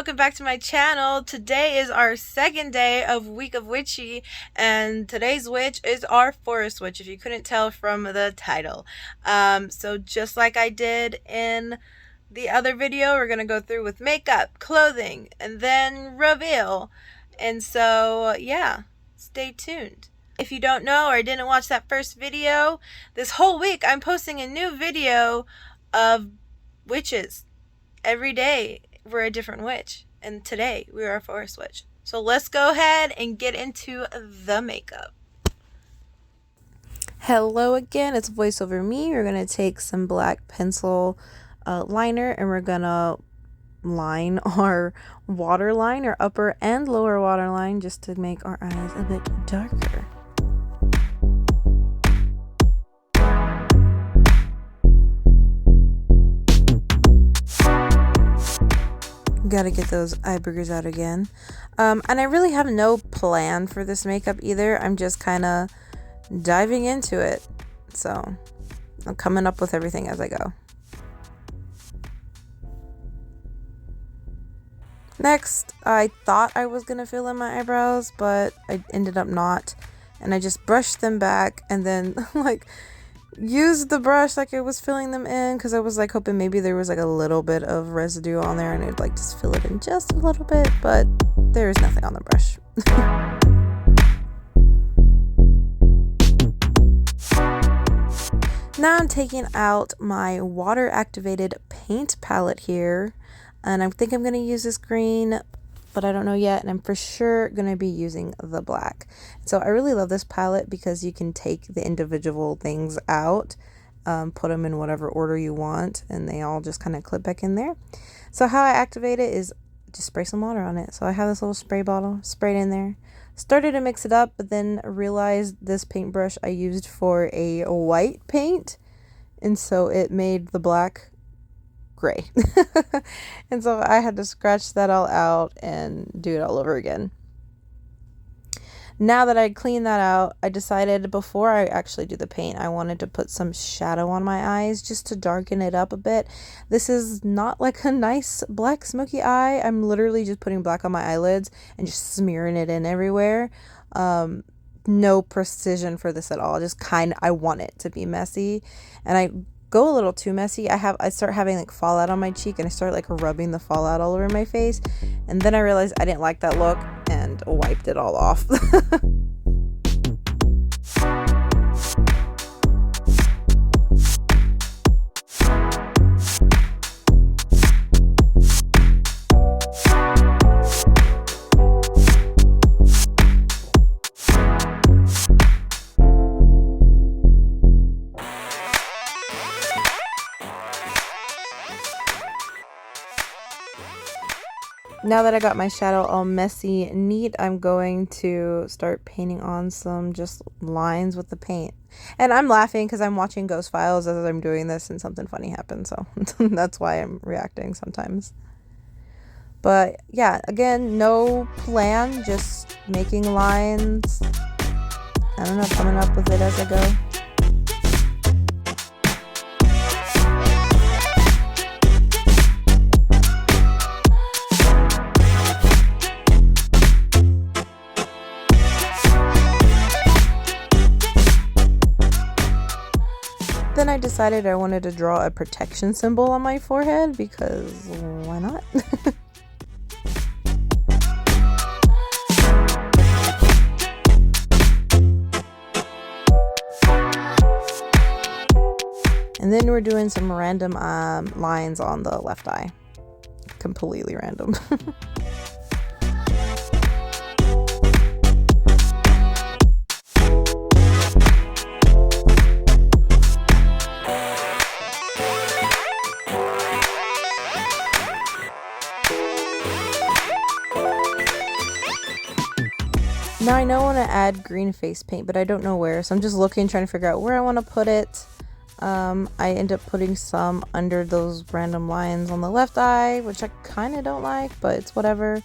welcome back to my channel. Today is our second day of Week of Witchy, and today's witch is our forest witch, if you couldn't tell from the title. So just like I did in the other video, we're gonna go through with makeup, clothing, and then reveal. And so yeah, stay tuned. If you don't know or didn't watch that first video, this whole week I'm posting a new video of witches. Every day we're a different witch, and today we are a forest witch. So let's go ahead and get into the makeup. Hello again, it's voiceover me. We're gonna take some black pencil liner, and we're gonna line our waterline, our upper and lower waterline, just to make our eyes a bit darker. Gotta get those eye boogers out again. And I really have no plan for this makeup either. I'm just kind of diving into it. So I'm coming up with everything as I go. Next, I thought I was gonna fill in my eyebrows, but I ended up not. And I just brushed them back and then used the brush like I was filling them in, because I was like hoping maybe there was like a little bit of residue on there and I'd like just fill it in just a little bit, but there is nothing on the brush. Now I'm taking out my water activated paint palette here, and I think I'm going to use this green, but I don't know yet, and I'm for sure going to be using the black. So I really love this palette because you can take the individual things out, put them in whatever order you want, and they all just kind of clip back in there. So how I activate it is just spray some water on it. So I have this little spray bottle, sprayed in there, started to mix it up, but then realized this paintbrush I used for a white paint, and so it made the black gray. And so I had to scratch that all out and do it all over again. Now that I cleaned that out, I decided before I actually do the paint, I wanted to put some shadow on my eyes just to darken it up a bit. This is not like a nice black smoky eye. I'm literally just putting black on my eyelids and just smearing it in everywhere. No precision for this at all. Just I want it to be messy, and I go a little too messy. I start having like fallout on my cheek, and I start like rubbing the fallout all over my face, and then I realized I didn't like that look and wiped it all off. Now that I got my shadow all messy neat, I'm going to start painting on some just lines with the paint. And I'm laughing because I'm watching Ghost Files as I'm doing this and something funny happened, so that's why I'm reacting sometimes. But yeah, again, no plan, just making lines. I don't know, coming up with it as I go. Then I decided I wanted to draw a protection symbol on my forehead, because why not? And then we're doing some random lines on the left eye. Completely random. Now I know I want to add green face paint, but I don't know where, so I'm just looking, trying to figure out where I want to put it. I end up putting some under those random lines on the left eye, which I kind of don't like, but it's whatever.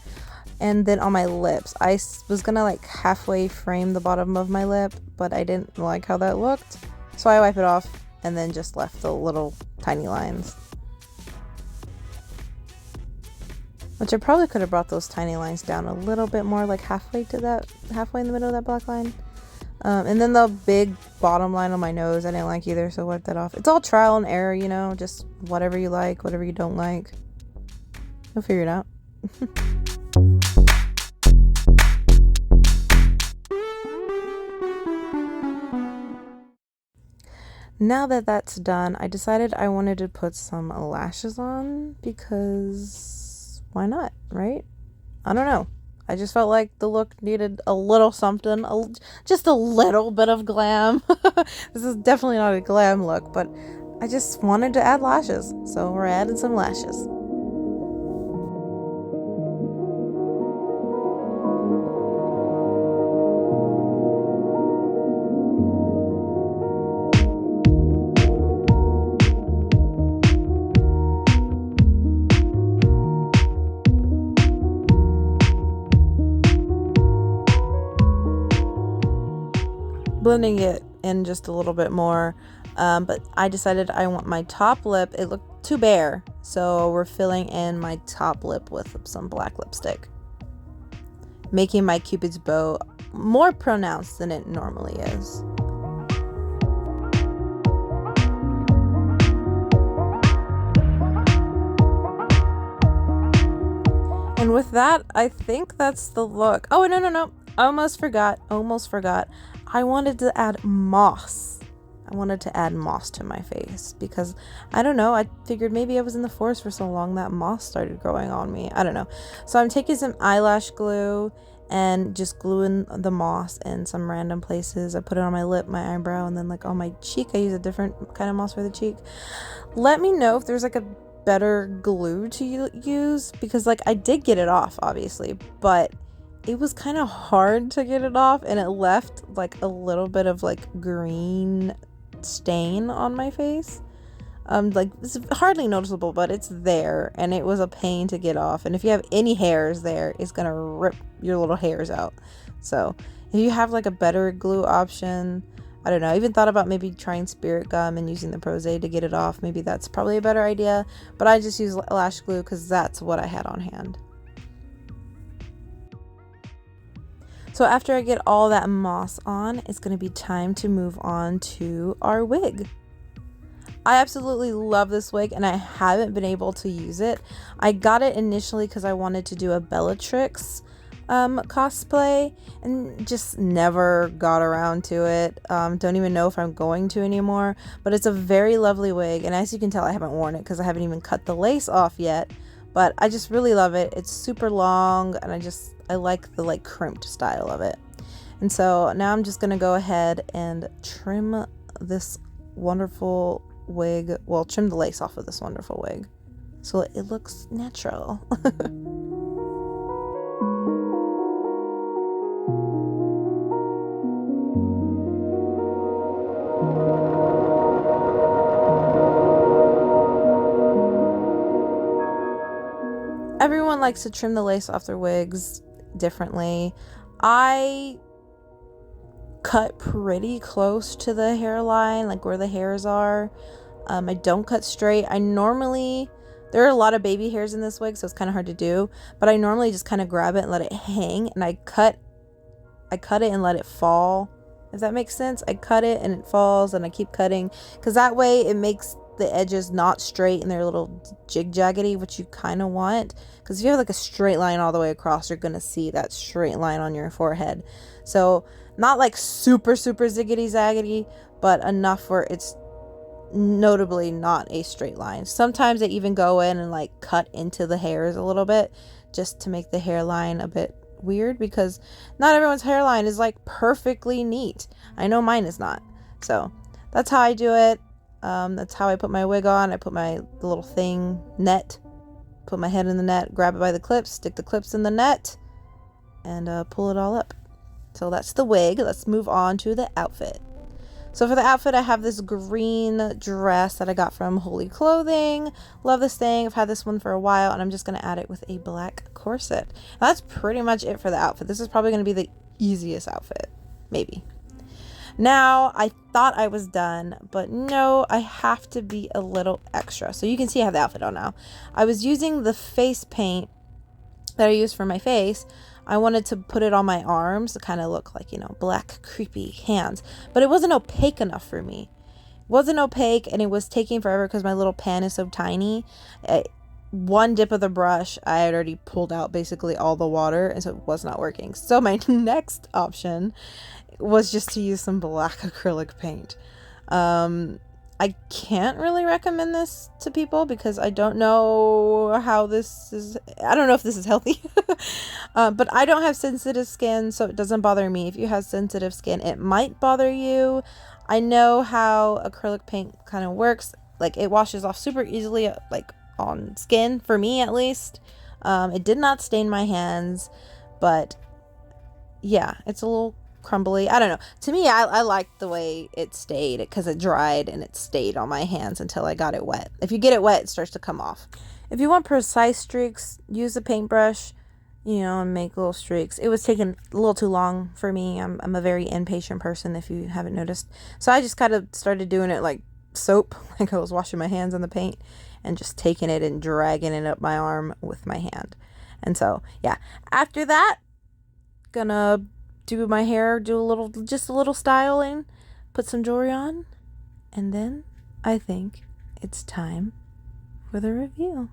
And then on my lips, I was gonna like halfway frame the bottom of my lip, but I didn't like how that looked, so I wipe it off and then just left the little tiny lines. Which I probably could have brought those tiny lines down a little bit more, like halfway in the middle of that black line. And then the big bottom line on my nose, I didn't like either, so wipe that off. It's all trial and error, you know, just whatever you like, whatever you don't like. You'll figure it out. Now that that's done, I decided I wanted to put some lashes on because why not, right? I don't know. I just felt like the look needed a little something, just a little bit of glam. This is definitely not a glam look, but I just wanted to add lashes, so we're adding some lashes. Blending it in just a little bit more, but I decided I want my top lip, it looked too bare, so we're filling in my top lip with some black lipstick, making my Cupid's bow more pronounced than it normally is. And with that, I think that's the look. Oh, no. Almost forgot. I wanted to add moss. I wanted to add moss to my face because, I don't know, I figured maybe I was in the forest for so long that moss started growing on me. I don't know. So I'm taking some eyelash glue and just gluing the moss in some random places. I put it on my lip, my eyebrow, and then like on my cheek. I use a different kind of moss for the cheek. Let me know if there's like a better glue to use, because like I did get it off obviously, but it was kind of hard to get it off and it left like a little bit of like green stain on my face. Like it's hardly noticeable, but it's there and it was a pain to get off, and if you have any hairs there, it's gonna rip your little hairs out. So if you have like a better glue option, I don't know, I even thought about maybe trying spirit gum and using the Prose to get it off. Maybe that's probably a better idea, but I just use lash glue because that's what I had on hand. So after I get all that moss on, it's going to be time to move on to our wig. I absolutely love this wig and I haven't been able to use it. I got it initially because I wanted to do a Bellatrix cosplay and just never got around to it. Don't even know if I'm going to anymore, but it's a very lovely wig, and as you can tell, I haven't worn it because I haven't even cut the lace off yet, but I just really love it. It's super long and I like the like crimped style of it. And so now I'm just gonna go ahead and trim this wonderful wig, well, trim the lace off of this wonderful wig so it looks natural. Everyone likes to trim the lace off their wigs differently. I cut pretty close to the hairline, like where the hairs are. I don't cut straight. There are a lot of baby hairs in this wig, so it's kind of hard to do, but I normally just kind of grab it and let it hang, and I cut it and let it fall, if that makes sense. I cut it and it falls, and I keep cutting because that way it makes the edges not straight and they're a little jig-jaggedy, which you kind of want, because if you have like a straight line all the way across, you're gonna see that straight line on your forehead. So not like super ziggity zaggedy, but enough where it's notably not a straight line. Sometimes I even go in and like cut into the hairs a little bit just to make the hairline a bit weird, because not everyone's hairline is like perfectly neat. I know mine is not. So that's how I do it. That's how I put my wig on. I put the little thing, net, put my head in the net, grab it by the clips, stick the clips in the net, and pull it all up. So that's the wig. Let's move on to the outfit. So for the outfit, I have this green dress that I got from Holy Clothing. Love this thing. I've had this one for a while, and I'm just going to add it with a black corset. And that's pretty much it for the outfit. This is probably going to be the easiest outfit, maybe. Now, I thought I was done, but no, I have to be a little extra. So you can see I have the outfit on now. I was using the face paint that I used for my face, I wanted to put it on my arms to kind of look like, you know, black, creepy hands. But it wasn't opaque enough for me. It wasn't opaque, and it was taking forever because my little pan is so tiny. One dip of the brush, I had already pulled out basically all the water, and so it was not working. So my next option was just to use some black acrylic paint. I can't really recommend this to people because I don't know how this is. I don't know if this is healthy. But I don't have sensitive skin, so it doesn't bother me. If you have sensitive skin, it might bother you. I know how acrylic paint kind of works. Like, it washes off super easily, like on skin, for me at least. It did not stain my hands, but yeah, it's a little crumbly. I don't know. To me, I liked the way it stayed because it dried and it stayed on my hands until I got it wet. If you get it wet, it starts to come off. If you want precise streaks, use a paintbrush, you know, and make little streaks. It was taking a little too long for me. I'm a very impatient person, if you haven't noticed. So I just kind of started doing it like soap, like I was washing my hands on the paint and just taking it and dragging it up my arm with my hand. And so, yeah. After that, gonna do my hair, just a little styling, put some jewelry on, and then I think it's time for the review.